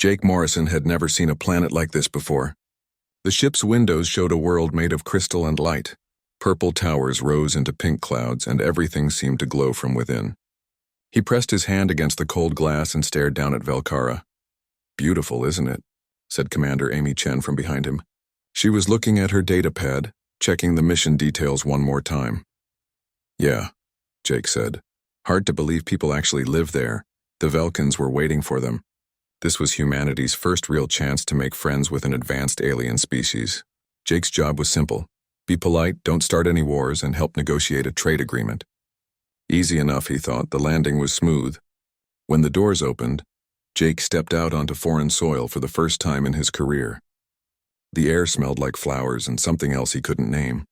Jake Morrison had never seen a planet like this before. The ship's windows showed a world made of crystal and light. Purple towers rose into pink clouds, and everything seemed to glow from within. He pressed his hand against the cold glass and stared down at Velkara. "Beautiful, isn't it?" said Commander Amy Chen from behind him. She was looking at her datapad, checking the mission details one more time. "Yeah," Jake said. "Hard to believe people actually live there. The Velkans were waiting for them." This was humanity's first real chance to make friends with an advanced alien species. Jake's job was simple. Be polite, don't start any wars, and help negotiate a trade agreement. Easy enough, he thought. The landing was smooth. When the doors opened, Jake stepped out onto foreign soil for the first time in his career. The air smelled like flowers and something else he couldn't name.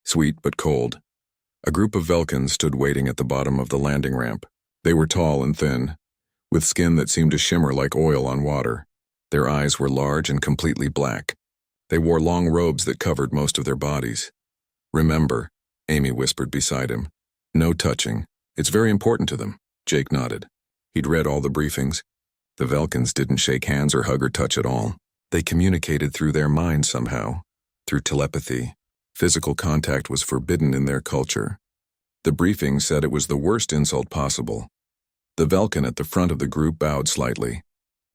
Sweet but cold. A group of Velkans stood waiting at the bottom of the landing ramp. They were tall and thin, with skin that seemed to shimmer like oil on water. Their eyes were large and completely black. They wore long robes that covered most of their bodies. "Remember," Amy whispered beside him. "No touching. It's very important to them." Jake nodded. He'd read all the briefings. The Velkans didn't shake hands or hug or touch at all. They communicated through their minds somehow, through telepathy. Physical contact was forbidden in their culture. The briefing said it was the worst insult possible. The Velkan at the front of the group bowed slightly.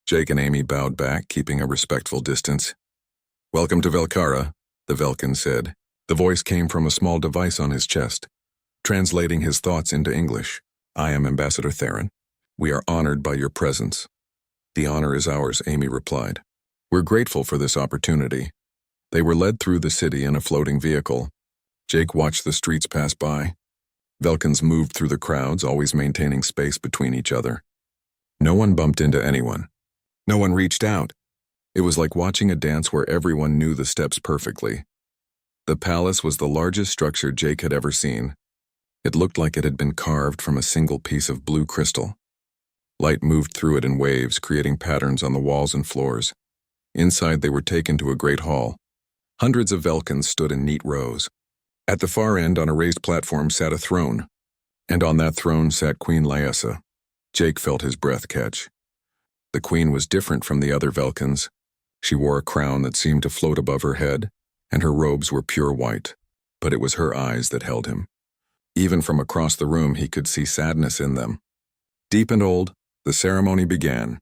Jake and Amy bowed back, keeping a respectful distance. "Welcome to Velkara," the Velkan said. The voice came from a small device on his chest, translating his thoughts into English. "I am Ambassador Theron. We are honored by your presence." "The honor is ours," Amy replied. "We're grateful for this opportunity." They were led through the city in a floating vehicle. Jake watched the streets pass by. Velkans moved through the crowds, always maintaining space between each other. No one bumped into anyone. No one reached out. It was like watching a dance where everyone knew the steps perfectly. The palace was the largest structure Jake had ever seen. It looked like it had been carved from a single piece of blue crystal. Light moved through it in waves, creating patterns on the walls and floors. Inside, they were taken to a great hall. Hundreds of Velkans stood in neat rows. At the far end, on a raised platform, sat a throne, and on that throne sat Queen Laessa. Jake felt his breath catch. The queen was different from the other Velkans. She wore a crown that seemed to float above her head, and her robes were pure white, but it was her eyes that held him. Even from across the room, he could see sadness in them. Deep and old, the ceremony began.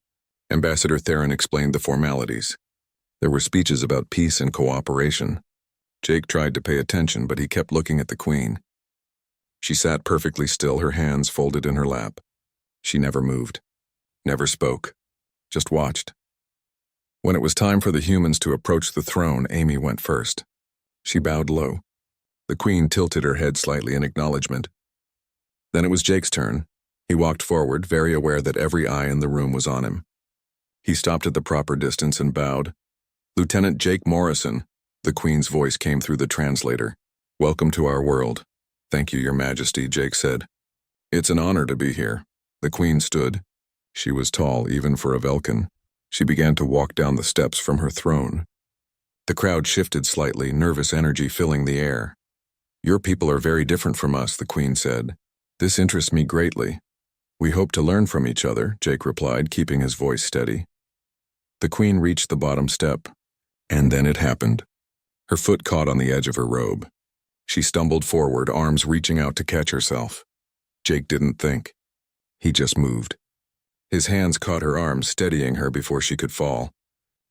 Ambassador Theron explained the formalities. There were speeches about peace and cooperation. Jake tried to pay attention, but he kept looking at the queen. She sat perfectly still, her hands folded in her lap. She never moved, never spoke, just watched. When it was time for the humans to approach the throne, Amy went first. She bowed low. The queen tilted her head slightly in acknowledgement. Then it was Jake's turn. He walked forward, very aware that every eye in the room was on him. He stopped at the proper distance and bowed. "Lieutenant Jake Morrison," the queen's voice came through the translator. "Welcome to our world." "Thank you, Your Majesty," Jake said. "It's an honor to be here." The queen stood. She was tall, even for a Velkan. She began to walk down the steps from her throne. The crowd shifted slightly, nervous energy filling the air. "Your people are very different from us," the queen said. "This interests me greatly." "We hope to learn from each other," Jake replied, keeping his voice steady. The queen reached the bottom step, and then it happened. Her foot caught on the edge of her robe. She stumbled forward, arms reaching out to catch herself. Jake didn't think. He just moved. His hands caught her arms, steadying her before she could fall.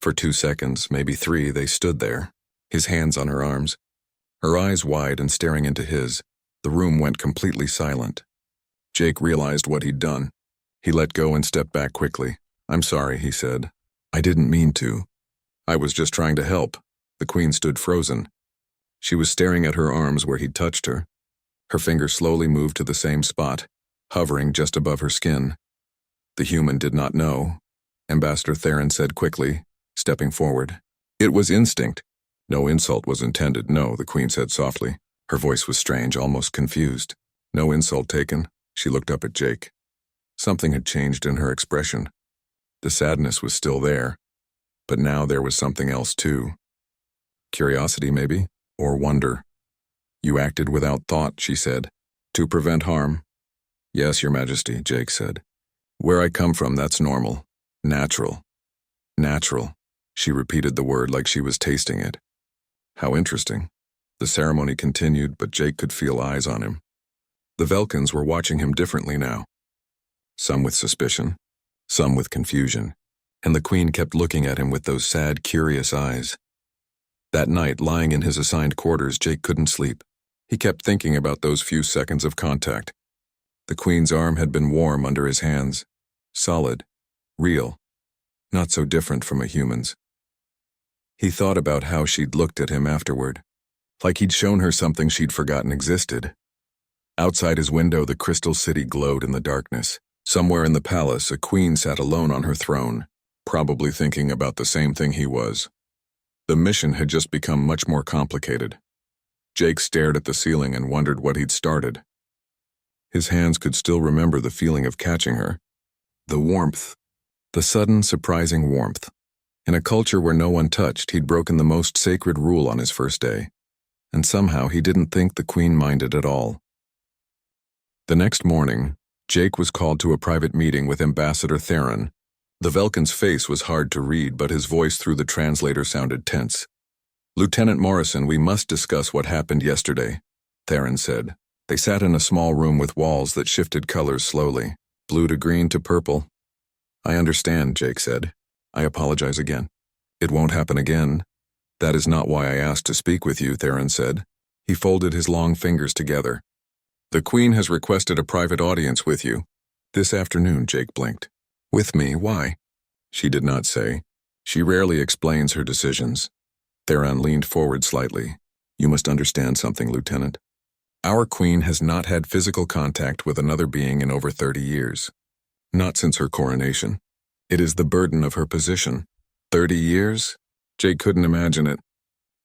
For 2 seconds, maybe 3, they stood there, his hands on her arms. Her eyes wide and staring into his, the room went completely silent. Jake realized what he'd done. He let go and stepped back quickly. "I'm sorry," he said. "I didn't mean to. I was just trying to help." The queen stood frozen. She was staring at her arms where he'd touched her. Her fingers slowly moved to the same spot, hovering just above her skin. The human did not know, Ambassador Theron said quickly, stepping forward. "It was instinct." "No insult was intended, no," the queen said softly. Her voice was strange, almost confused. "No insult taken." She looked up at Jake. Something had changed in her expression. The sadness was still there, but now there was something else too. Curiosity, maybe, or wonder. "You acted without thought," she said, "to prevent harm." "Yes, Your Majesty," Jake said. "Where I come from, that's normal, natural. Natural. She repeated the word like she was tasting it. How interesting. The ceremony continued, but Jake could feel eyes on him. The Velkans were watching him differently now. Some with suspicion, some with confusion, and the Queen kept looking at him with those sad, curious eyes. That night, lying in his assigned quarters, Jake couldn't sleep. He kept thinking about those few seconds of contact. The Queen's arm had been warm under his hands, solid, real, not so different from a human's. He thought about how she'd looked at him afterward, like he'd shown her something she'd forgotten existed. Outside his window, the crystal city glowed in the darkness. Somewhere in the palace, a queen sat alone on her throne, probably thinking about the same thing he was. The mission had just become much more complicated. Jake stared at the ceiling and wondered what he'd started. His hands could still remember the feeling of catching her. The warmth. The sudden, surprising warmth. In a culture where no one touched, he'd broken the most sacred rule on his first day. And somehow he didn't think the Queen minded at all. The next morning, Jake was called to a private meeting with Ambassador Theron. The Velkan's face was hard to read, but his voice through the translator sounded tense. "Lieutenant Morrison, we must discuss what happened yesterday," Theron said. They sat in a small room with walls that shifted colors slowly, blue to green to purple. "I understand," Jake said. "I apologize again." "It won't happen again. That is not why I asked to speak with you," Theron said. He folded his long fingers together. "The Queen has requested a private audience with you. This afternoon," Jake blinked. "With me, why?" She did not say. She rarely explains her decisions. Theron leaned forward slightly. "You must understand something, Lieutenant. Our Queen has not had physical contact with another being in over 30 years. Not since her coronation. It is the burden of her position. 30 years? Jake couldn't imagine it.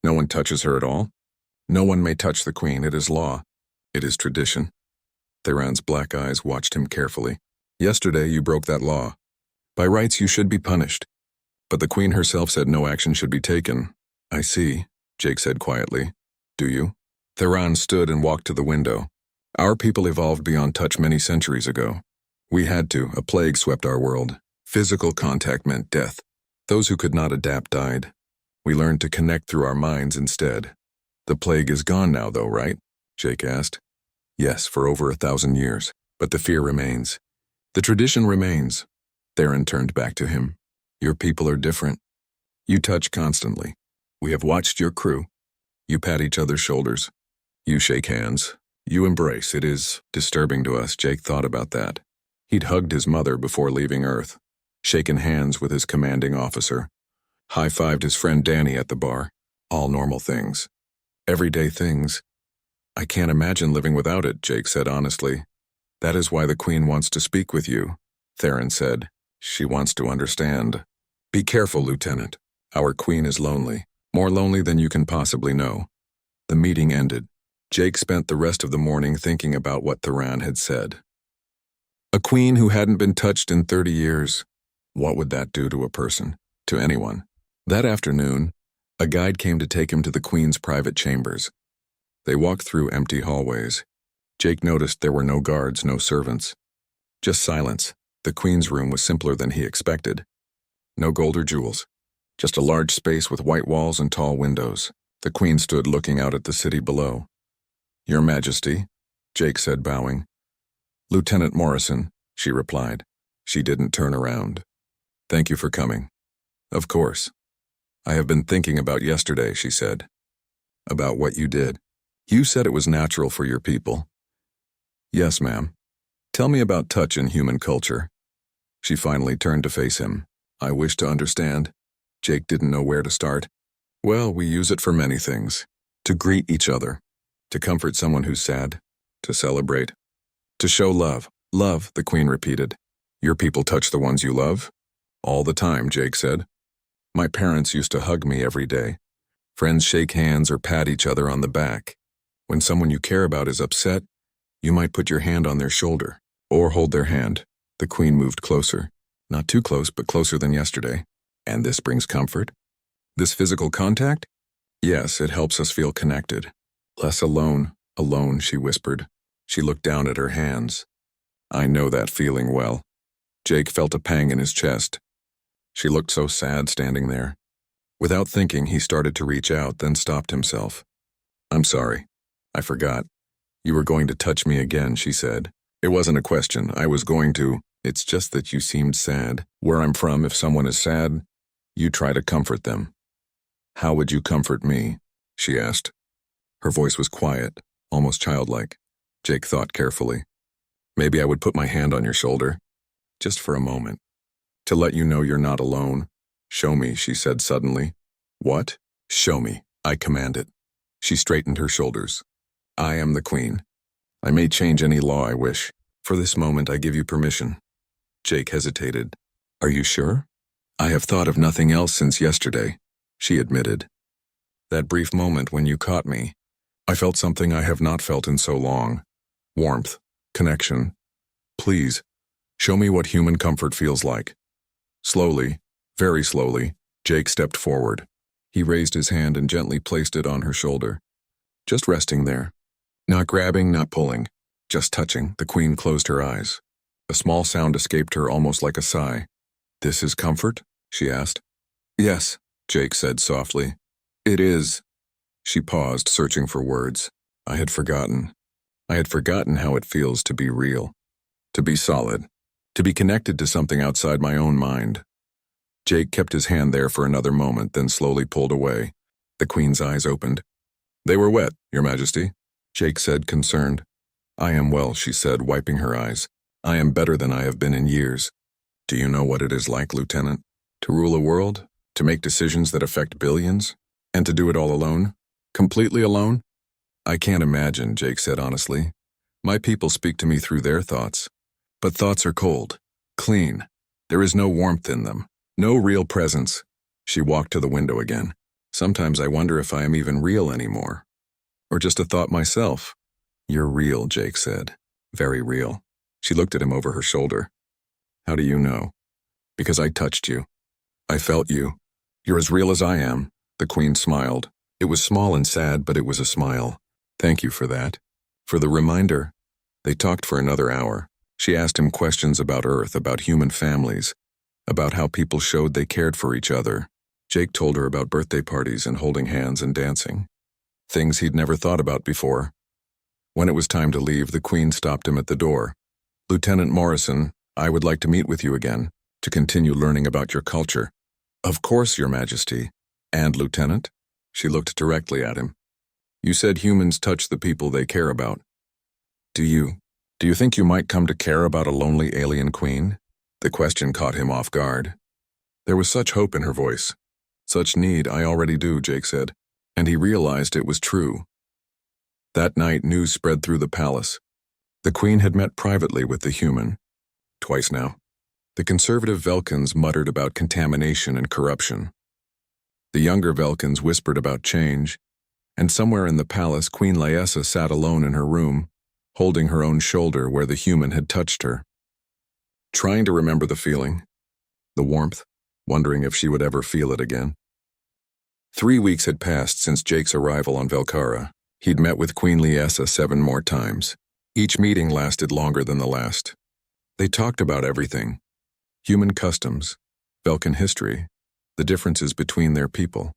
No one touches her at all? No one may touch the Queen. It is law. It is tradition." Theron's black eyes watched him carefully. "Yesterday you broke that law. By rights you should be punished. But the Queen herself said no action should be taken." "I see," Jake said quietly. "Do you?" Theron stood and walked to the window. "Our people evolved beyond touch many centuries ago. We had to. A plague swept our world. Physical contact meant death. Those who could not adapt died. We learned to connect through our minds instead. The plague is gone now, though, right?" Jake asked. "Yes, for over 1,000 years. But the fear remains. The tradition remains." Theron turned back to him. "Your people are different. You touch constantly. We have watched your crew. You pat each other's shoulders. You shake hands. You embrace. It is disturbing to us." Jake thought about that. He'd hugged his mother before leaving Earth, shaken hands with his commanding officer, high-fived his friend Danny at the bar. All normal things. Everyday things. "I can't imagine living without it," Jake said honestly. "That is why the Queen wants to speak with you," Theron said. "She wants to understand." "Be careful, Lieutenant. Our Queen is lonely. More lonely than you can possibly know." The meeting ended. Jake spent the rest of the morning thinking about what Theron had said. A queen who hadn't been touched in 30 years. What would that do to a person? To anyone? That afternoon, a guide came to take him to the Queen's private chambers. They walked through empty hallways. Jake noticed there were no guards, no servants. Just silence. The Queen's room was simpler than he expected. No gold or jewels. Just a large space with white walls and tall windows. The Queen stood looking out at the city below. "Your Majesty," Jake said, bowing. "Lieutenant Morrison," she replied. She didn't turn around. "Thank you for coming." "Of course." "I have been thinking about yesterday," she said. "About what you did. You said it was natural for your people." "Yes, ma'am. Tell me about touch in human culture." She finally turned to face him. "I wish to understand." Jake didn't know where to start. "Well, we use it for many things. To greet each other. To comfort someone who's sad. To celebrate. To show love." "Love," the Queen repeated. "Your people touch the ones you love?" "All the time," Jake said. "My parents used to hug me every day. Friends shake hands or pat each other on the back. When someone you care about is upset, you might put your hand on their shoulder, or hold their hand." The Queen moved closer. Not too close, but closer than yesterday. "And this brings comfort? This physical contact?" "Yes, it helps us feel connected. Less alone." "Alone," she whispered. She looked down at her hands. "I know that feeling well." Jake felt a pang in his chest. She looked so sad standing there. Without thinking, he started to reach out, then stopped himself. "I'm sorry. I forgot. You were going to touch me again," she said. "It wasn't a question. I was going to. It's just that you seemed sad. Where I'm from, if someone is sad, you try to comfort them." "How would you comfort me?" she asked. Her voice was quiet, almost childlike. Jake thought carefully. "Maybe I would put my hand on your shoulder, just for a moment, to let you know you're not alone." "Show me," she said suddenly. "What?" "Show me," I commanded. She straightened her shoulders. "I am the queen. I may change any law I wish. For this moment, I give you permission." Jake hesitated. "Are you sure?" "I have thought of nothing else since yesterday," she admitted. "That brief moment when you caught me, I felt something I have not felt in so long. Warmth, connection. Please, show me what human comfort feels like." Slowly, very slowly, Jake stepped forward. He raised his hand and gently placed it on her shoulder. Just resting there. Not grabbing, not pulling. Just touching. The queen closed her eyes. A small sound escaped her, almost like a sigh. "This is comfort?" she asked. "Yes," Jake said softly. "It is." She paused, searching for words. I had forgotten. I had forgotten how it feels to be real. To be solid. To be connected to something outside my own mind. Jake kept his hand there for another moment, then slowly pulled away. The queen's eyes opened. "They were wet, Your Majesty," Jake said, concerned. "I am well," she said, wiping her eyes. "I am better than I have been in years." "Do you know what it is like, Lieutenant? To rule a world? To make decisions that affect billions? And to do it all alone? Completely alone?" "I can't imagine," Jake said honestly. "My people speak to me through their thoughts. But thoughts are cold, clean. There is no warmth in them. No real presence." She walked to the window again. "Sometimes I wonder if I am even real anymore. Or just a thought myself." "You're real," Jake said. "Very real." She looked at him over her shoulder. "How do you know?" "Because I touched you. I felt you. You're as real as I am." The queen smiled. It was small and sad, but it was a smile. "Thank you for that. For the reminder." They talked for another hour. She asked him questions about Earth, about human families, about how people showed they cared for each other. Jake told her about birthday parties and holding hands and dancing. Things he'd never thought about before. When it was time to leave, the queen stopped him at the door. "Lieutenant Morrison, I would like to meet with you again, to continue learning about your culture." "Of course, Your Majesty." "And, Lieutenant?" She looked directly at him. "You said humans touch the people they care about. Do you think you might come to care about a lonely alien queen?" The question caught him off guard. There was such hope in her voice. "Such need, I already do," Jake said, and he realized it was true. That night, news spread through the palace. The queen had met privately with the human. Twice now. The conservative Velkans muttered about contamination and corruption. The younger Velkans whispered about change, and somewhere in the palace, Queen Laessa sat alone in her room, holding her own shoulder where the human had touched her. Trying to remember the feeling, the warmth, wondering if she would ever feel it again. 3 weeks had passed since Jake's arrival on Velkara. He'd met with Queen Laessa 7 more times. Each meeting lasted longer than the last. They talked about everything. Human customs, Velkan history, the differences between their people.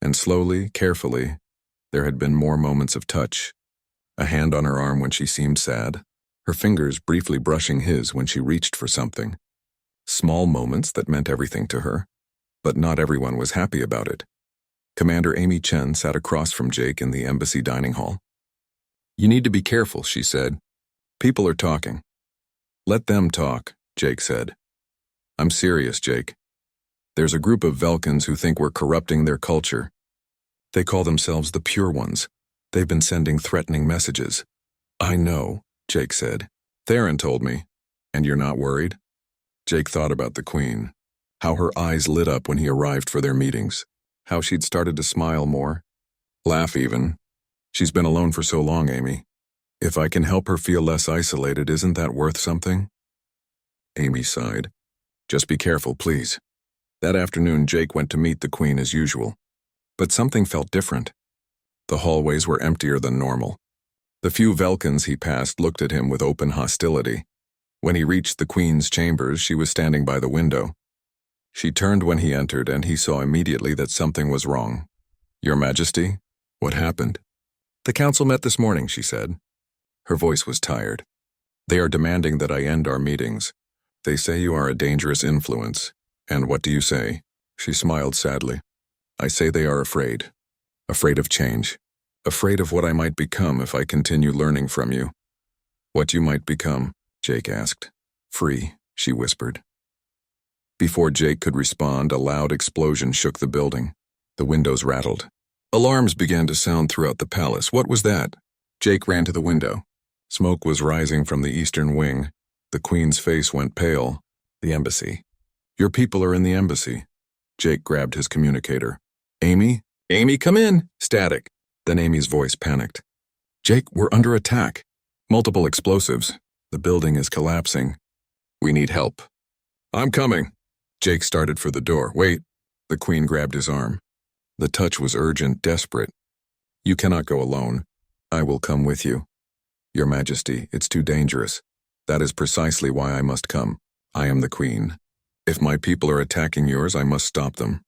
And slowly, carefully, there had been more moments of touch. A hand on her arm when she seemed sad, her fingers briefly brushing his when she reached for something. Small moments that meant everything to her, but not everyone was happy about it. Commander Amy Chen sat across from Jake in the embassy dining hall. "You need to be careful," she said. "People are talking." "Let them talk," Jake said. "I'm serious, Jake. There's a group of Velkans who think we're corrupting their culture. They call themselves the Pure Ones. They've been sending threatening messages." "I know," Jake said. "Theron told me." "And you're not worried?" Jake thought about the queen, how her eyes lit up when he arrived for their meetings, how she'd started to smile more, laugh even. "She's been alone for so long, Amy. If I can help her feel less isolated, isn't that worth something?" Amy sighed. "Just be careful, please." That afternoon, Jake went to meet the queen as usual. But something felt different. The hallways were emptier than normal. The few Velkans he passed looked at him with open hostility. When he reached the queen's chambers, she was standing by the window. She turned when he entered, and he saw immediately that something was wrong. "Your Majesty, what happened?" "The council met this morning," she said. Her voice was tired. "They are demanding that I end our meetings. They say you are a dangerous influence. And what do you say?" She smiled sadly. "I say they are afraid. Afraid of change. Afraid of what I might become if I continue learning from you." "What you might become?" Jake asked. "Free," she whispered. Before Jake could respond, a loud explosion shook the building. The windows rattled. Alarms began to sound throughout the palace. What was that? Jake ran to the window. Smoke was rising from the eastern wing. The Queen's face went pale. "The embassy. Your people are in the embassy." Jake grabbed his communicator. "Amy? Amy, come in!" Static. Then Amy's voice panicked. "Jake, we're under attack. Multiple explosives. The building is collapsing. We need help." "I'm coming." Jake started for the door. "Wait." The Queen grabbed his arm. The touch was urgent, desperate. "You cannot go alone. I will come with you." "Your Majesty, it's too dangerous. That is precisely why I must come. I am the Queen. If my people are attacking yours, I must stop them."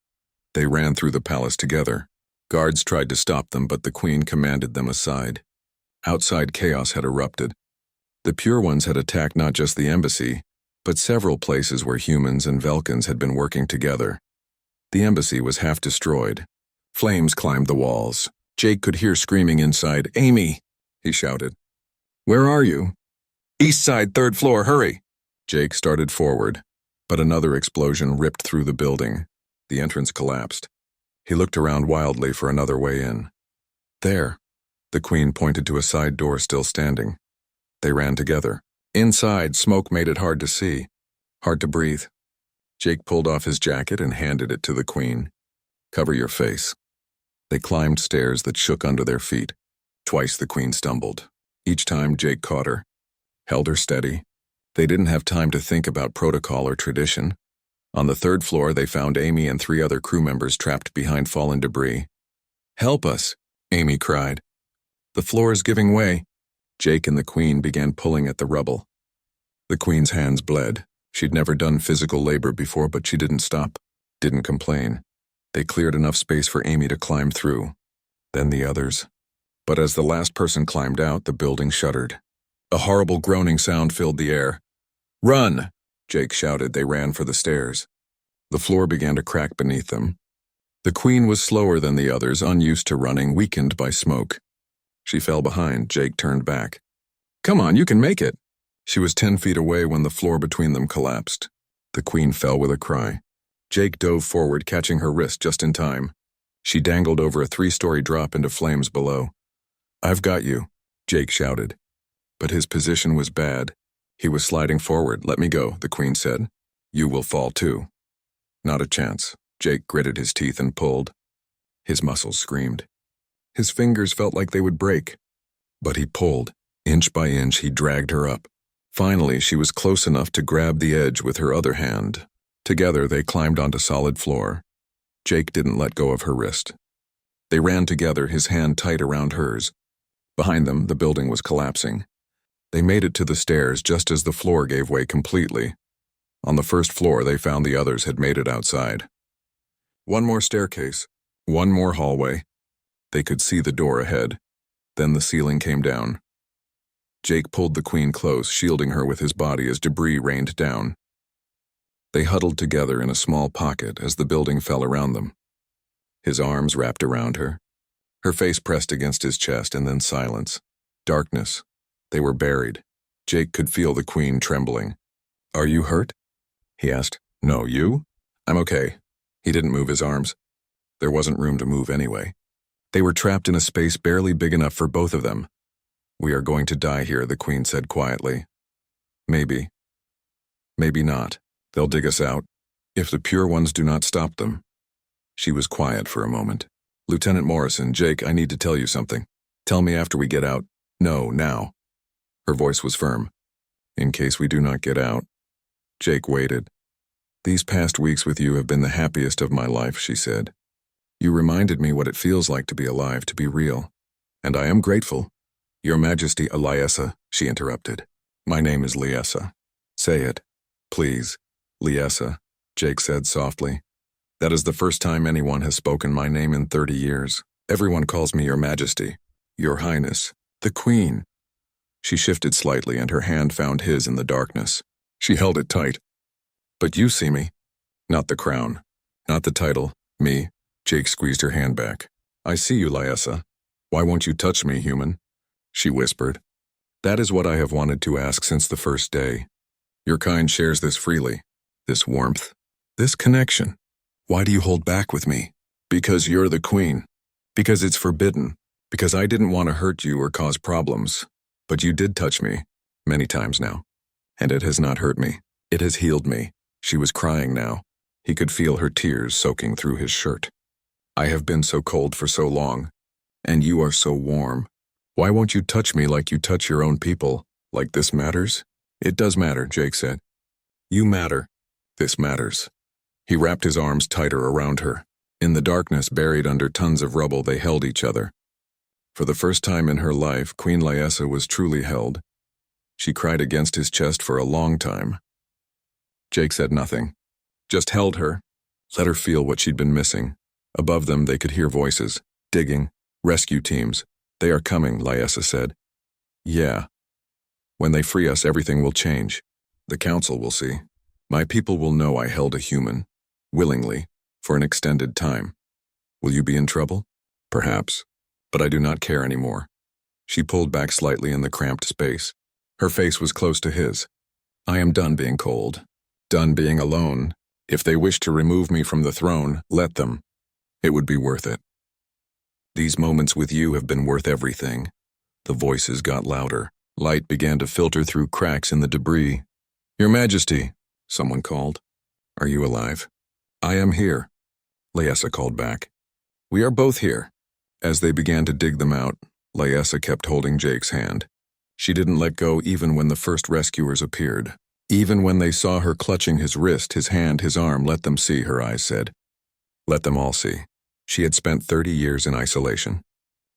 They ran through the palace together. Guards tried to stop them, but the Queen commanded them aside. Outside, chaos had erupted. The Pure Ones had attacked not just the embassy, but several places where humans and Velkans had been working together. The embassy was half destroyed. Flames climbed the walls. Jake could hear screaming inside. "Amy!" he shouted. "Where are you?" "East side, 3rd floor, hurry!" Jake started forward, but another explosion ripped through the building. The entrance collapsed. He looked around wildly for another way in. There, the Queen pointed to a side door still standing. They ran together. Inside, smoke made it hard to see, hard to breathe. Jake pulled off his jacket and handed it to the Queen. "Cover your face." They climbed stairs that shook under their feet. Twice the Queen stumbled. Each time Jake caught her, held her steady. They didn't have time to think about protocol or tradition. On the 3rd floor, they found Amy and 3 other crew members trapped behind fallen debris. "Help us," Amy cried. "The floor is giving way." Jake and the Queen began pulling at the rubble. The Queen's hands bled. She'd never done physical labor before, but she didn't stop, didn't complain. They cleared enough space for Amy to climb through. Then the others. But as the last person climbed out, the building shuddered. A horrible groaning sound filled the air. "Run!" Jake shouted. They ran for the stairs. The floor began to crack beneath them. The Queen was slower than the others, unused to running, weakened by smoke. She fell behind. Jake turned back. "Come on, you can make it." She was 10 feet away when the floor between them collapsed. The Queen fell with a cry. Jake dove forward, catching her wrist just in time. She dangled over a 3-story drop into flames below. "I've got you," Jake shouted. But his position was bad. He was sliding forward. "Let me go," the Queen said. "You will fall too." Not a chance. Jake gritted his teeth and pulled. His muscles screamed. His fingers felt like they would break. But he pulled. Inch by inch, he dragged her up. Finally, she was close enough to grab the edge with her other hand. Together, they climbed onto solid floor. Jake didn't let go of her wrist. They ran together, his hand tight around hers. Behind them, the building was collapsing. They made it to the stairs just as the floor gave way completely. On the 1st floor, they found the others had made it outside. One more staircase. One more hallway. They could see the door ahead. Then the ceiling came down. Jake pulled the Queen close, shielding her with his body as debris rained down. They huddled together in a small pocket as the building fell around them. His arms wrapped around her. Her face pressed against his chest, and then silence. Darkness. They were buried. Jake could feel the Queen trembling. "Are you hurt?" he asked. "No, you?" "I'm okay." He didn't move his arms. There wasn't room to move anyway. They were trapped in a space barely big enough for both of them. "We are going to die here," the Queen said quietly. "Maybe. Maybe not. They'll dig us out, if the Pure Ones do not stop them." She was quiet for a moment. "Lieutenant Morrison, Jake, I need to tell you something. Tell me after we get out." "No, now." Her voice was firm. "In case we do not get out." Jake waited. "These past weeks with you have been the happiest of my life," she said. "You reminded me what it feels like to be alive, to be real. And I am grateful." "Your Majesty, Liessa," she interrupted. "My name is Liessa." "Say it. Please. Liessa." Jake said softly. That is the first time anyone has spoken my name in 30 years. Everyone calls me Your Majesty, Your Highness, the Queen. She shifted slightly and her hand found his in the darkness. She held it tight. But you see me. Not the crown. Not the title. Me. Jake squeezed her hand back. I see you, Lyessa. Why won't you touch me, human? She whispered. That is what I have wanted to ask since the first day. Your kind shares this freely. This warmth. This connection. Why do you hold back with me? Because you're the queen. Because it's forbidden. Because I didn't want to hurt you or cause problems. But you did touch me. Many times now. And it has not hurt me. It has healed me. She was crying now. He could feel her tears soaking through his shirt. I have been so cold for so long. And you are so warm. Why won't you touch me like you touch your own people? Like this matters? It does matter, Jake said. You matter. This matters. He wrapped his arms tighter around her. In the darkness, buried under tons of rubble, they held each other. For the first time in her life, Queen Lyessa was truly held. She cried against his chest for a long time. Jake said nothing. Just held her. Let her feel what she'd been missing. Above them, they could hear voices. Digging. Rescue teams. They are coming, Lyessa said. Yeah. When they free us, everything will change. The council will see. My people will know I held a human. Willingly. For an extended time. Will you be in trouble? Perhaps. But I do not care anymore. She pulled back slightly in the cramped space. Her face was close to his. I am done being cold. Done being alone. If they wish to remove me from the throne, let them. It would be worth it. These moments with you have been worth everything. The voices got louder. Light began to filter through cracks in the debris. Your Majesty, someone called. Are you alive? I am here, Lyessa called back. We are both here. As they began to dig them out, Lyessa kept holding Jake's hand. She didn't let go even when the first rescuers appeared. Even when they saw her clutching his wrist, his hand, his arm, let them see, her eyes said. Let them all see. She had spent 30 years in isolation.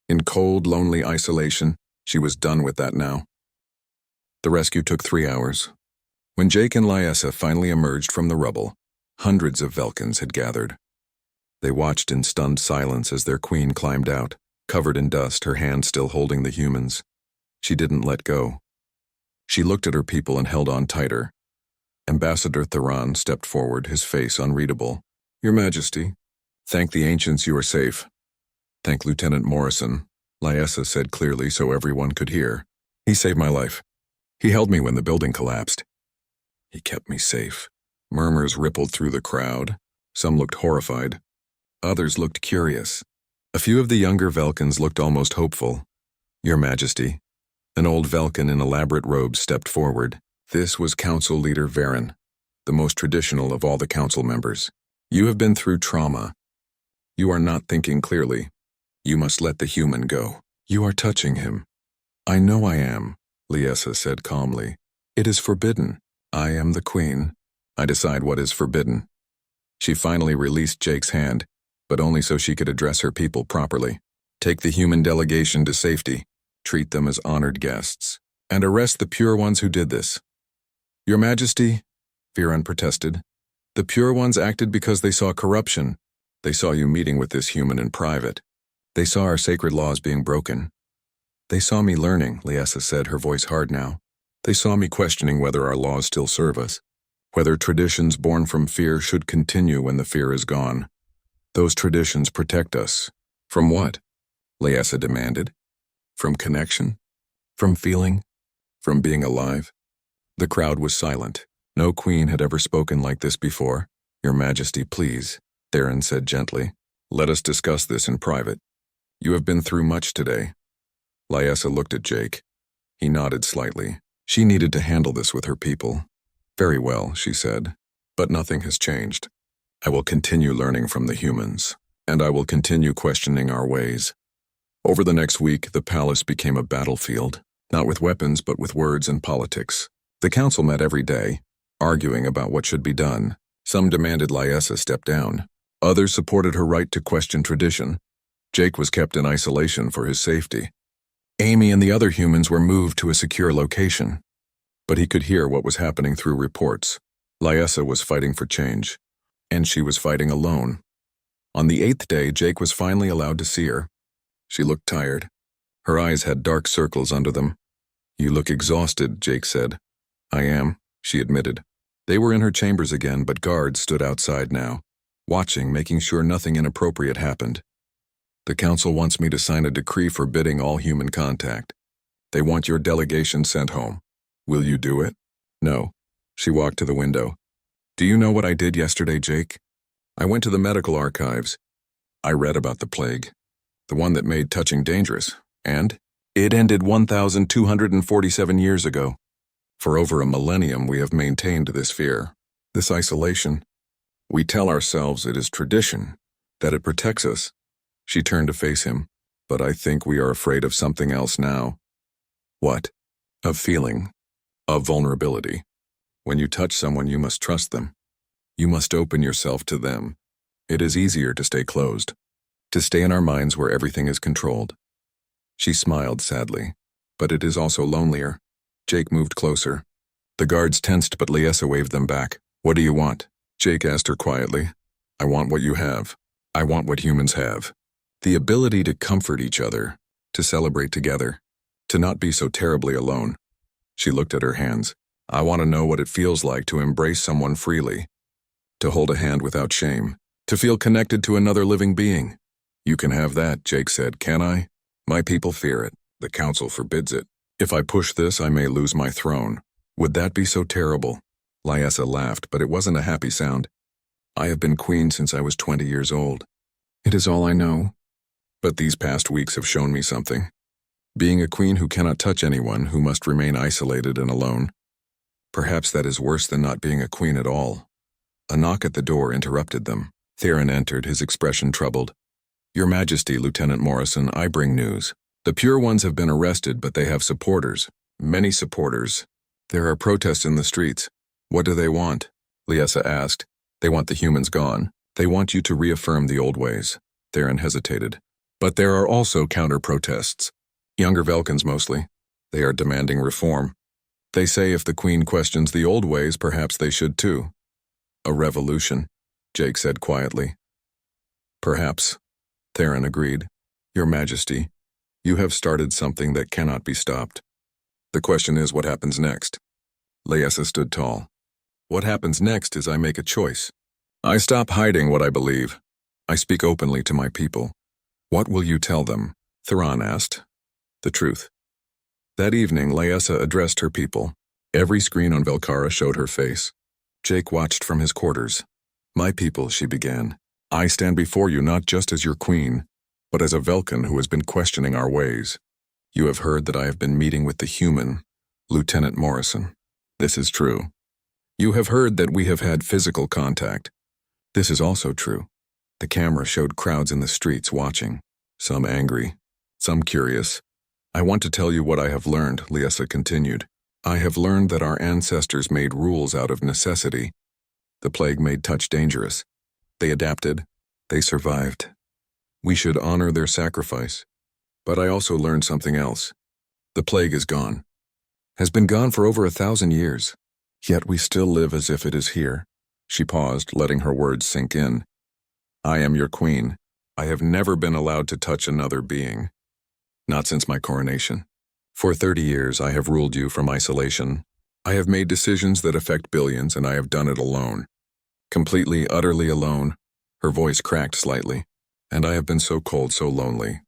In cold, lonely isolation, she was done with that now. The rescue took 3 hours. When Jake and Lyessa finally emerged from the rubble, hundreds of Velkans had gathered. They watched in stunned silence as their queen climbed out, covered in dust, her hand still holding the humans. She didn't let go. She looked at her people and held on tighter. Ambassador Theron stepped forward, his face unreadable. Your Majesty, thank the ancients you are safe. Thank Lieutenant Morrison, Lyessa said clearly so everyone could hear. He saved my life. He held me when the building collapsed. He kept me safe. Murmurs rippled through the crowd. Some looked horrified. Others looked curious. A few of the younger Velkans looked almost hopeful. Your Majesty. An old Velkan in elaborate robes stepped forward. This was Council Leader Varen, the most traditional of all the council members. You have been through trauma. You are not thinking clearly. You must let the human go. You are touching him. I know I am, Lyessa said calmly. It is forbidden. I am the queen. I decide what is forbidden. She finally released Jake's hand, but only so she could address her people properly. Take the human delegation to safety. Treat them as honored guests, and arrest the pure ones who did this. Your Majesty, Viren protested, the pure ones acted because they saw corruption. They saw you meeting with this human in private. They saw our sacred laws being broken. They saw me learning, Lyessa said, her voice hard now. They saw me questioning whether our laws still serve us, whether traditions born from fear should continue when the fear is gone. Those traditions protect us. From what? Lyessa demanded. From connection? From feeling? From being alive? The crowd was silent. No queen had ever spoken like this before. Your Majesty, please, Theron said gently. Let us discuss this in private. You have been through much today. Lyessa looked at Jake. He nodded slightly. She needed to handle this with her people. Very well, she said. But nothing has changed. I will continue learning from the humans, and I will continue questioning our ways. Over the next week, the palace became a battlefield, not with weapons but with words and politics. The council met every day, arguing about what should be done. Some demanded Lyessa step down. Others supported her right to question tradition. Jake was kept in isolation for his safety. Amy and the other humans were moved to a secure location. But he could hear what was happening through reports. Lyessa was fighting for change. And she was fighting alone. On the 8th day, Jake was finally allowed to see her. She looked tired. Her eyes had dark circles under them. "You look exhausted," Jake said. "I am," she admitted. They were in her chambers again, but guards stood outside now, watching, making sure nothing inappropriate happened. "The council wants me to sign a decree forbidding all human contact. They want your delegation sent home. Will you do it?" "No." She walked to the window. "Do you know what I did yesterday, Jake? I went to the medical archives. I read about the plague, the one that made touching dangerous, and it ended 1,247 years ago. For over a millennium we have maintained this fear, this isolation. We tell ourselves it is tradition, that it protects us." She turned to face him. "But I think we are afraid of something else now." "What?" "Of feeling. Of vulnerability. When you touch someone, you must trust them. You must open yourself to them. It is easier to stay closed, to stay in our minds where everything is controlled." She smiled sadly. "But it is also lonelier." Jake moved closer. The guards tensed, but Liesa waved them back. "What do you want?" Jake asked her quietly. "I want what you have. I want what humans have. The ability to comfort each other, to celebrate together, to not be so terribly alone." She looked at her hands. "I want to know what it feels like to embrace someone freely, to hold a hand without shame, to feel connected to another living being." "You can have that," Jake said. "Can I? My people fear it. The council forbids it. If I push this, I may lose my throne. Would that be so terrible?" Liesa laughed, but it wasn't a happy sound. "I have been queen since I was 20 years old. It is all I know. But these past weeks have shown me something. Being a queen who cannot touch anyone, who must remain isolated and alone. Perhaps that is worse than not being a queen at all." A knock at the door interrupted them. Theron entered, his expression troubled. "Your Majesty, Lieutenant Morrison, I bring news. The Pure Ones have been arrested, but they have supporters. Many supporters. There are protests in the streets." "What do they want?" Liesa asked. "They want the humans gone. They want you to reaffirm the old ways." Theron hesitated. "But there are also counter-protests. Younger Velkans mostly. They are demanding reform. They say if the Queen questions the old ways, perhaps they should too." "A revolution," Jake said quietly. "Perhaps," Theron agreed. "Your Majesty, you have started something that cannot be stopped. The question is, what happens next?" Liesa stood tall. "What happens next is I make a choice. I stop hiding what I believe. I speak openly to my people." "What will you tell them?" Theron asked. "The truth." That evening, Liesa addressed her people. Every screen on Velkara showed her face. Jake watched from his quarters. "My people," she began, "I stand before you not just as your queen, but as a Velkan who has been questioning our ways. You have heard that I have been meeting with the human, Lieutenant Morrison. This is true. You have heard that we have had physical contact. This is also true. The camera showed crowds in the streets watching, some angry, some curious. I want to tell you what I have learned," Liesa continued. "I have learned that our ancestors made rules out of necessity. The plague made touch dangerous. They adapted. They survived. We should honor their sacrifice. But I also learned something else. The plague is gone. Has been gone for over 1,000 years. Yet we still live as if it is here." She paused, letting her words sink in. "I am your queen. I have never been allowed to touch another being. Not since my coronation. For 30 years I have ruled you from isolation. I have made decisions that affect billions, and I have done it alone. Completely, utterly alone." Her voice cracked slightly. "And I have been so cold, so lonely.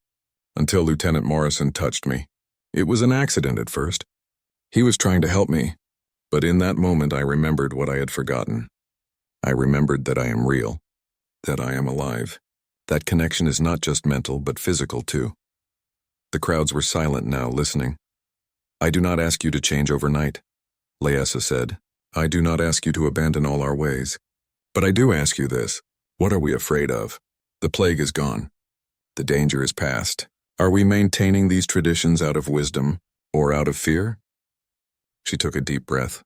Until Lieutenant Morrison touched me. It was an accident at first. He was trying to help me. But in that moment I remembered what I had forgotten. I remembered that I am real. That I am alive. That connection is not just mental, but physical too." The crowds were silent now, listening. "I do not ask you to change overnight," Liesa said. "I do not ask you to abandon all our ways. But I do ask you this. What are we afraid of? The plague is gone. The danger is past. Are we maintaining these traditions out of wisdom or out of fear?" She took a deep breath.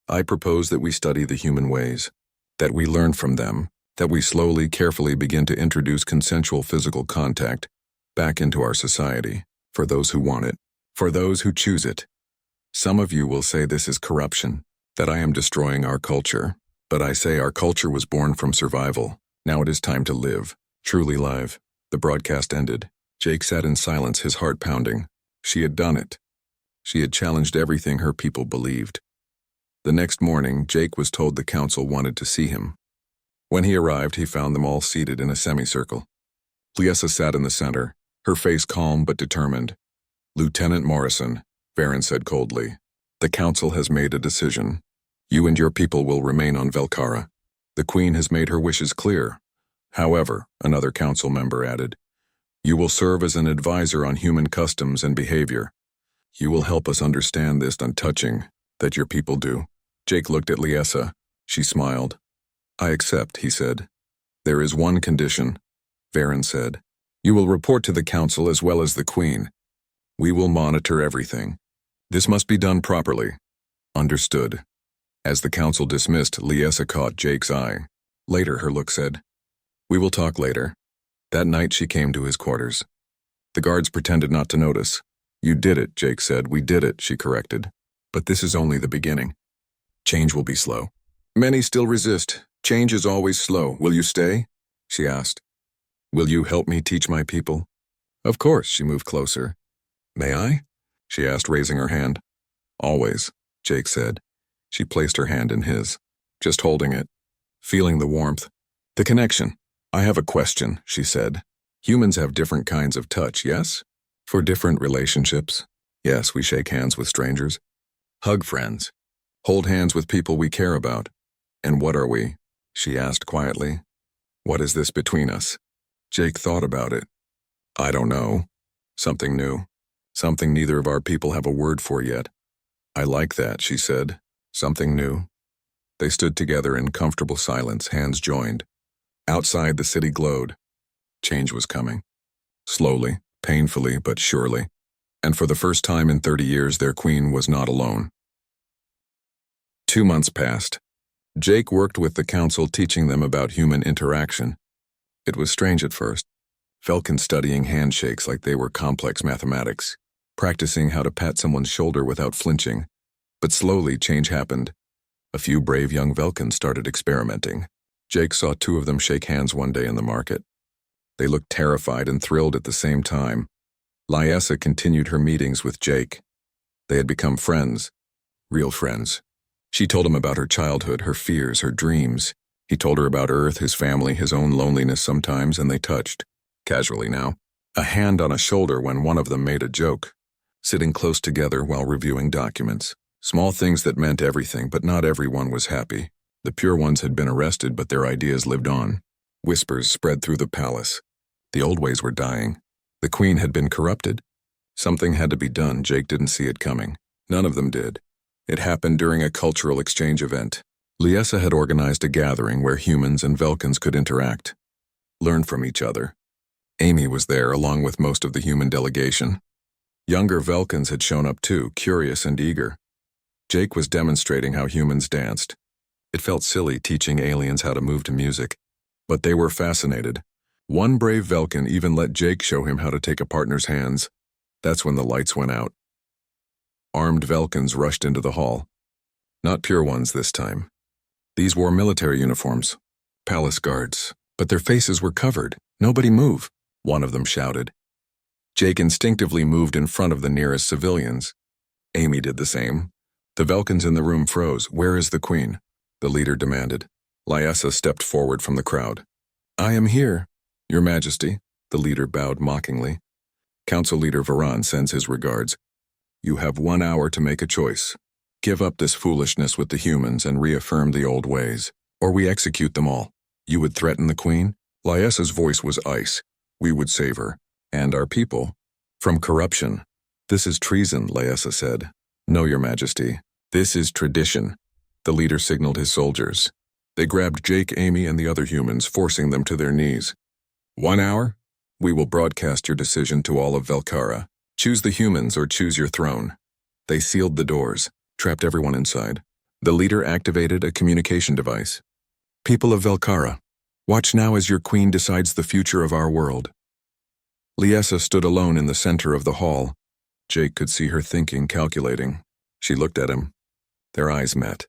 "I propose that we study the human ways, that we learn from them, that we slowly, carefully begin to introduce consensual physical contact back into our society, for those who want it, for those who choose it. Some of you will say this is corruption, that I am destroying our culture. But I say our culture was born from survival. Now it is time to live. Truly live. The broadcast ended. Jake sat in silence, his heart pounding. She had done it. She had challenged everything her people believed. The next morning, Jake was told the council wanted to see him. When he arrived, he found them all seated in a semicircle. Liessa sat in the center, her face calm but determined. "Lieutenant Morrison," Varen said coldly, "the council has made a decision. You and your people will remain on Velkara. The Queen has made her wishes clear. However," another council member added, "you will serve as an advisor on human customs and behavior. You will help us understand this untouching that your people do." Jake looked at Liessa. She smiled. "I accept," he said. "There is one condition," Varen said. "You will report to the council as well as the Queen. We will monitor everything. This must be done properly." "Understood." As the council dismissed, Liessa caught Jake's eye. Later, her look said, "We will talk later." That night she came to his quarters. The guards pretended not to notice. "You did it," Jake said. "We did it," she corrected. "But this is only the beginning. Change will be slow. Many still resist. Change is always slow. Will you stay?" she asked. "Will you help me teach my people?" "Of course," she moved closer. "May I?" she asked, raising her hand. "Always," Jake said. She placed her hand in his, just holding it, feeling the warmth. "The connection. I have a question," she said. "Humans have different kinds of touch, yes? For different relationships. Yes, we shake hands with strangers. Hug friends. Hold hands with people we care about. And what are we?" she asked quietly. "What is this between us?" Jake thought about it. "I don't know. Something new. Something neither of our people have a word for yet." "I like that," she said. "Something new." They stood together in comfortable silence, hands joined. Outside, the city glowed. Change was coming. Slowly, painfully, but surely. And for the first time in 30 years, their queen was not alone. 2 months passed. Jake worked with the council, teaching them about human interaction. It was strange at first. Velkin studying handshakes like they were complex mathematics, practicing how to pat someone's shoulder without flinching. But slowly, change happened. A few brave young Velkins started experimenting. Jake saw 2 of them shake hands one day in the market. They looked terrified and thrilled at the same time. Liessa continued her meetings with Jake. They had become friends, real friends. She told him about her childhood, her fears, her dreams. He told her about Earth, his family, his own loneliness sometimes, and they touched, casually now, a hand on a shoulder when one of them made a joke, sitting close together while reviewing documents. Small things that meant everything, but not everyone was happy. The pure ones had been arrested, but their ideas lived on. Whispers spread through the palace. The old ways were dying. The queen had been corrupted. Something had to be done. Jake didn't see it coming. None of them did. It happened during a cultural exchange event. Liessa had organized a gathering where humans and Velkins could interact, learn from each other. Amy was there along with most of the human delegation. Younger Velkins had shown up too, curious and eager. Jake was demonstrating how humans danced. It felt silly teaching aliens how to move to music, but they were fascinated. One brave Velkin even let Jake show him how to take a partner's hands. That's when the lights went out. Armed Velkins rushed into the hall. Not pure ones this time. These wore military uniforms, palace guards, but their faces were covered. "Nobody move," one of them shouted. Jake instinctively moved in front of the nearest civilians. Amy did the same. The Velkins in the room froze. "Where is the queen?" the leader demanded. Liessa stepped forward from the crowd. "I am here, Your Majesty," the leader bowed mockingly. "Council Leader Varan sends his regards. You have 1 hour to make a choice. Give up this foolishness with the humans and reaffirm the old ways, or we execute them all." "You would threaten the queen?" Liessa's voice was ice. "We would save her, and our people, from corruption." "This is treason," Liessa said. "No, Your Majesty. This is tradition." The leader signaled his soldiers. They grabbed Jake, Amy, and the other humans, forcing them to their knees. 1 hour? We will broadcast your decision to all of Velkara. Choose the humans or choose your throne." They sealed the doors, trapped everyone inside. The leader activated a communication device. "People of Velkara, watch now as your queen decides the future of our world." Liessa stood alone in the center of the hall. Jake could see her thinking, calculating. She looked at him. Their eyes met.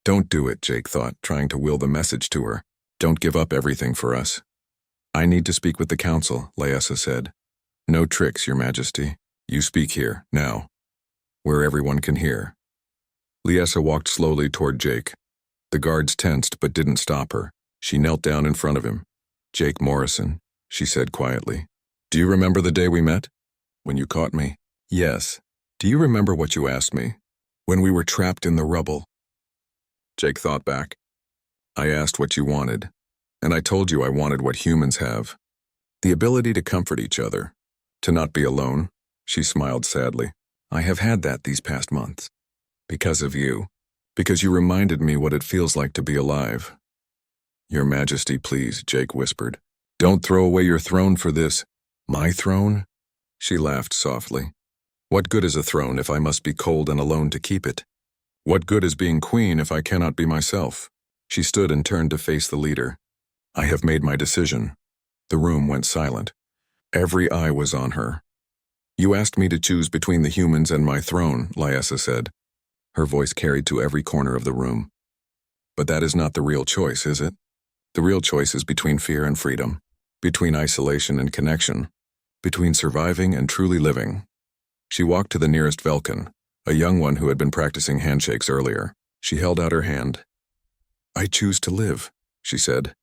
Don't do it, Jake thought, trying to will the message to her. Don't give up everything for us. I need to speak with the council, Lyessa said. No tricks, Your Majesty. You speak here, now, where everyone can hear. Lyessa walked slowly toward Jake. The guards tensed but didn't stop her. She knelt down in front of him. Jake Morrison, she said quietly. Do you remember the day we met? When you caught me? Yes. Do you remember what you asked me? When we were trapped in the rubble? Jake thought back. I asked what you wanted, and I told you I wanted what humans have. The ability to comfort each other, to not be alone. She smiled sadly. I have had that these past months. Because of you. Because you reminded me what it feels like to be alive. Your Majesty, please, Jake whispered. Don't throw away your throne for this. My throne? She laughed softly. What good is a throne if I must be cold and alone to keep it? What good is being queen if I cannot be myself? She stood and turned to face the leader. I have made my decision. The room went silent. Every eye was on her. You asked me to choose between the humans and my throne, Lyessa said. Her voice carried to every corner of the room. But that is not the real choice, is it? The real choice is between fear and freedom, between isolation and connection, between surviving and truly living. She walked to the nearest Velkin, a young one who had been practicing handshakes earlier. She held out her hand. I choose to live, she said.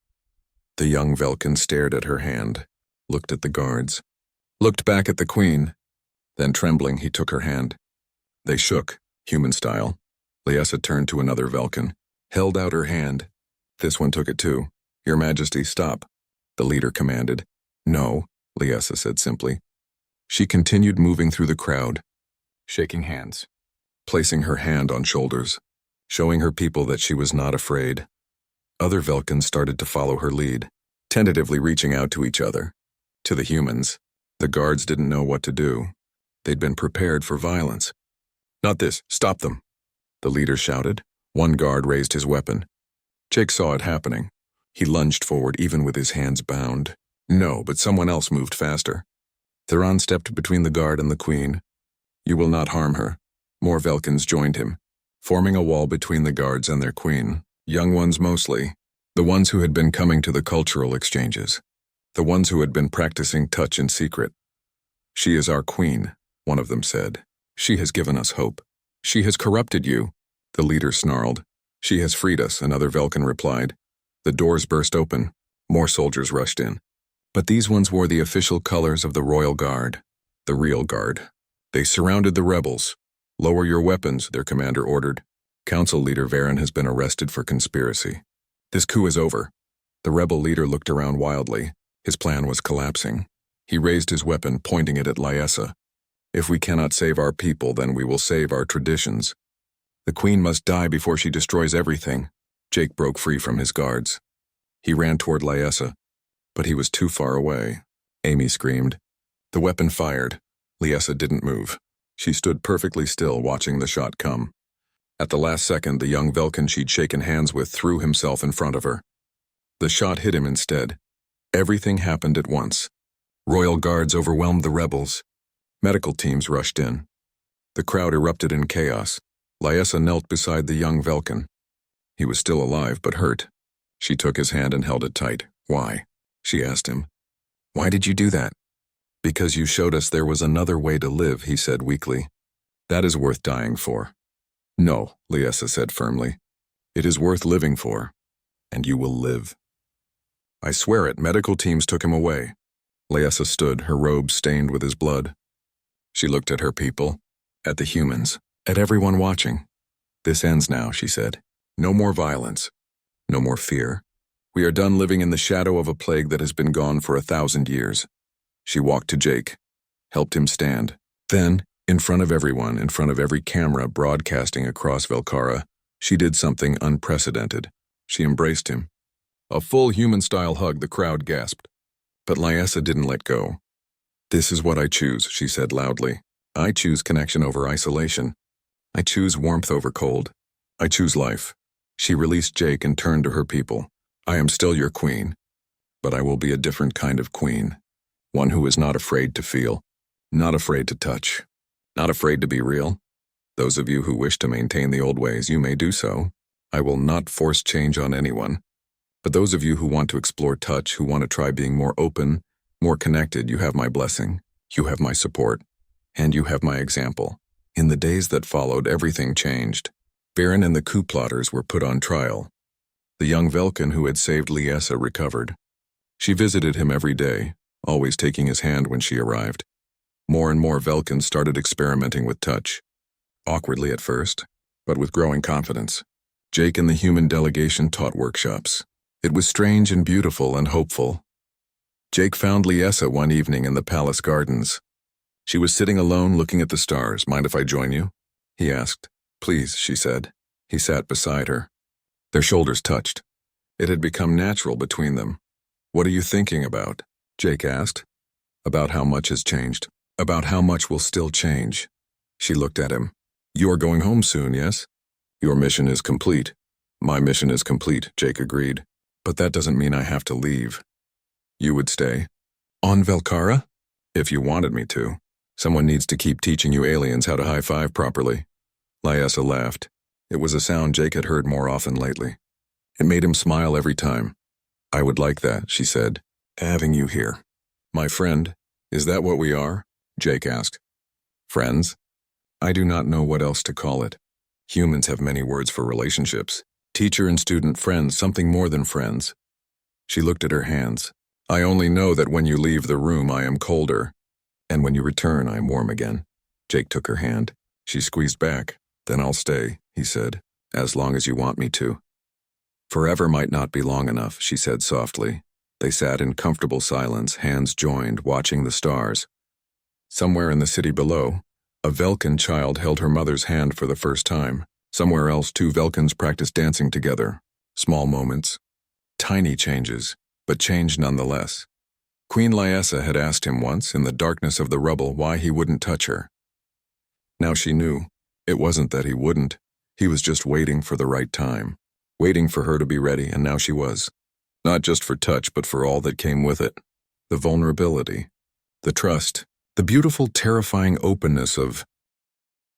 The young Velkin stared at her hand, looked at the guards, looked back at the queen. Then, trembling, he took her hand. They shook, human style. Lyessa turned to another Velkin, held out her hand. This one took it too. Your Majesty, stop, the leader commanded. No, Lyessa said simply. She continued moving through the crowd, shaking hands, placing her hand on shoulders, showing her people that she was not afraid. Other Velkins started to follow her lead, tentatively reaching out to each other. To the humans, the guards didn't know what to do. They'd been prepared for violence. Not this, stop them, the leader shouted. One guard raised his weapon. Jake saw it happening. He lunged forward even with his hands bound. No, but someone else moved faster. Theron stepped between the guard and the queen. You will not harm her. More Velkins joined him, forming a wall between the guards and their queen. Young ones mostly, the ones who had been coming to the cultural exchanges, the ones who had been practicing touch in secret. She is our queen, one of them said. She has given us hope. She has corrupted you, the leader snarled. She has freed us, another Velkin replied. The doors burst open. More soldiers rushed in. But these ones wore the official colors of the Royal Guard, the real guard. They surrounded the rebels. Lower your weapons, their commander ordered. Council leader Varen has been arrested for conspiracy. This coup is over. The rebel leader looked around wildly. His plan was collapsing. He raised his weapon, pointing it at Lyessa. If we cannot save our people, then we will save our traditions. The queen must die before she destroys everything. Jake broke free from his guards. He ran toward Lyessa, but he was too far away. Amy screamed. The weapon fired. Lyessa didn't move. She stood perfectly still, watching the shot come. At the last second, the young Velkin she'd shaken hands with threw himself in front of her. The shot hit him instead. Everything happened at once. Royal guards overwhelmed the rebels. Medical teams rushed in. The crowd erupted in chaos. Lyessa knelt beside the young Velkin. He was still alive, but hurt. She took his hand and held it tight. Why? She asked him. Why did you do that? Because you showed us there was another way to live, he said weakly. That is worth dying for. No, Lyessa said firmly. It is worth living for, and you will live. I swear it, medical teams took him away. Lyessa stood, her robe stained with his blood. She looked at her people, at the humans, at everyone watching. This ends now, she said. No more violence. No more fear. We are done living in the shadow of a plague that has been gone for 1,000 years. She walked to Jake, helped him stand. Then, in front of everyone, in front of every camera broadcasting across Velkara, she did something unprecedented. She embraced him. A full human-style hug, the crowd gasped. But Lyessa didn't let go. This is what I choose, she said loudly. I choose connection over isolation. I choose warmth over cold. I choose life. She released Jake and turned to her people. I am still your queen, but I will be a different kind of queen. One who is not afraid to feel, not afraid to touch, not afraid to be real. Those of you who wish to maintain the old ways, you may do so. I will not force change on anyone. But those of you who want to explore touch, who want to try being more open, more connected, you have my blessing, you have my support, and you have my example. In the days that followed, everything changed. Baron and the coup plotters were put on trial. The young Velkin who had saved Liesa recovered. She visited him every day, always taking his hand when she arrived. More and more Velkins started experimenting with touch. Awkwardly at first, but with growing confidence. Jake and the human delegation taught workshops. It was strange and beautiful and hopeful. Jake found Liesa one evening in the palace gardens. She was sitting alone looking at the stars. Mind if I join you? He asked. Please, she said. He sat beside her. Their shoulders touched. It had become natural between them. What are you thinking about? Jake asked. About how much has changed. About how much will still change. She looked at him. You are going home soon, yes? Your mission is complete. My mission is complete, Jake agreed. But that doesn't mean I have to leave. You would stay? On Velkara? If you wanted me to. Someone needs to keep teaching you aliens how to high-five properly. Liesa laughed. It was a sound Jake had heard more often lately. It made him smile every time. I would like that, she said. Having you here. My friend, is that what we are? Jake asked. Friends? I do not know what else to call it. Humans have many words for relationships. Teacher and student, friends, something more than friends. She looked at her hands. I only know that when you leave the room I am colder, and when you return I am warm again. Jake took her hand. She squeezed back. Then I'll stay, he said, as long as you want me to. Forever might not be long enough, she said softly. They sat in comfortable silence, hands joined, watching the stars. Somewhere in the city below, a Velkin child held her mother's hand for the first time. Somewhere else, two Velkins practiced dancing together. Small moments. Tiny changes, but change nonetheless. Queen Liesa had asked him once, in the darkness of the rubble, why he wouldn't touch her. Now she knew. It wasn't that he wouldn't. He was just waiting for the right time. Waiting for her to be ready, and now she was. Not just for touch, but for all that came with it. The vulnerability. The trust. The beautiful, terrifying openness of